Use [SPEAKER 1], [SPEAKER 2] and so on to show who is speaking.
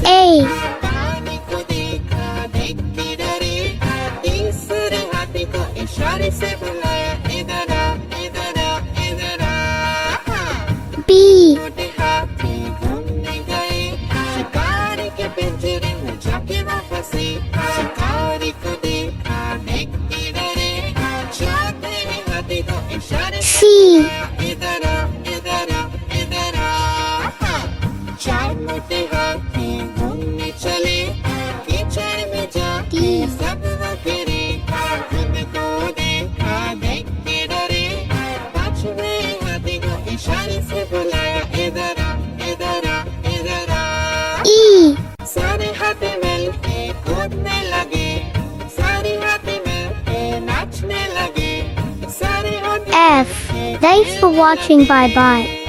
[SPEAKER 1] A.
[SPEAKER 2] शिकारी को देखा देख के डरे, तीसरे हाथी को इशारे से बुलाया, इधर आ इधर आ इधर आ।
[SPEAKER 1] B.
[SPEAKER 2] छोटे हाथी घूमने गए, शिकारी के पिंजरे में जाके वो फंसे, शिकारी को देखा देख के डरे, चौथे हाथी को इशारे से
[SPEAKER 1] C.
[SPEAKER 2] बुलाया, इधर आ इधर आ इधर आ। चार मोटे हाथी घूमने चले, कीचड़ में जाके सब वो गिरे, खुद को देखा देख के डरे, पांचवे हाथी को इशारे से बुलाया, इधर आ इधर आ इधर आ।
[SPEAKER 1] E.
[SPEAKER 2] सारे हाथी मिलके कूदने लगे, सारे हाथी मिलके नाचने लगे, सारे हाथी
[SPEAKER 1] F. Thanks for watching. Bye bye.